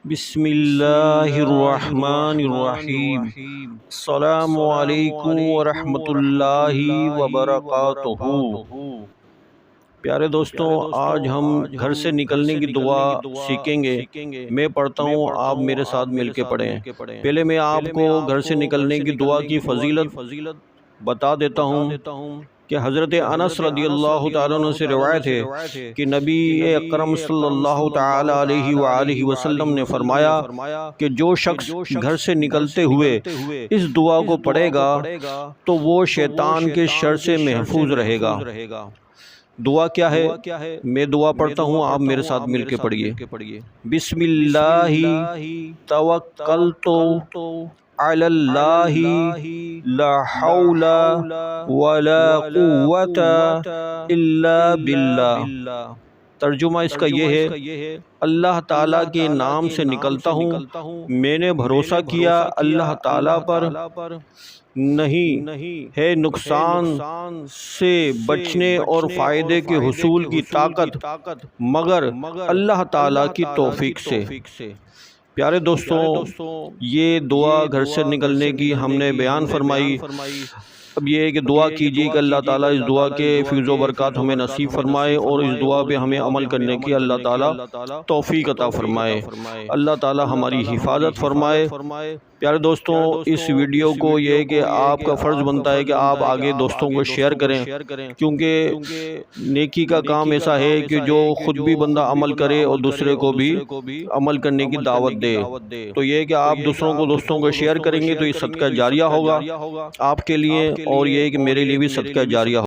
بسم اللہ الرحمن الرحیم۔ السلام علیکم ورحمۃ اللہ وبرکاتہ۔ پیارے دوستوں، آج ہم گھر سے نکلنے کی دعا سیکھیں گے۔ میں پڑھتا ہوں، آپ میرے ساتھ مل کے پڑھیں۔ پہلے میں آپ کو گھر سے نکلنے کی دعا کی فضیلت بتا دیتا ہوں کہ حضرت انس رضی اللہ تعالیٰ عنہ سے روایت ہے کہ نبی اکرم صلی اللہ تعالیٰ علیہ وآلہ وسلم نے فرمایا کہ جو شخص گھر سے نکلتے ہوئے اس دعا کو پڑھے گا تو وہ شیطان کے شر سے محفوظ رہے گا۔ دعا کیا ہے؟ میں دعا پڑھتا ہوں، آپ میرے ساتھ مل کے پڑھیے۔ بسم اللہ توکلت علی اللہ لا حول ولا قوت الا باللہ۔ ترجمہ اس کا یہ ہے، اللہ تعالیٰ کے نام سے نکلتا ہوں، میں نے بھروسہ کیا اللہ تعالیٰ پر، نہیں ہے نقصان سے بچنے اور فائدے کے حصول کی طاقت مگر اللہ تعالیٰ کی توفیق سے۔ پیارے دوستوں، یہ دعا گھر سے نکلنے کی ہم نے بیان فرمائی۔ اب یہ ہے کہ دعا کیجیے کہ اللہ تعالیٰ اس دعا کے فیض و برکات ہمیں نصیب فرمائے اور اس دعا پہ ہمیں عمل کرنے کی اللہ تعالیٰ توفیق عطا فرمائے، اللہ تعالیٰ ہماری حفاظت فرمائے۔ پیارے دوستوں، اس ویڈیو کو یہ ہے کہ آپ کا فرض بنتا ہے کہ آپ آگے دوستوں کو شیئر کریں، کیونکہ نیکی کا کام ایسا ہے کہ جو خود بھی بندہ عمل کرے اور دوسرے کو بھی عمل کرنے کی دعوت دے۔ تو یہ ہے کہ آپ دوستوں کو شیئر کریں گے تو یہ صدقہ جاریہ ہوگا آپ کے لیے، اور یہ ہے کہ میرے لیے بھی صدقہ جاریہ ہوگا۔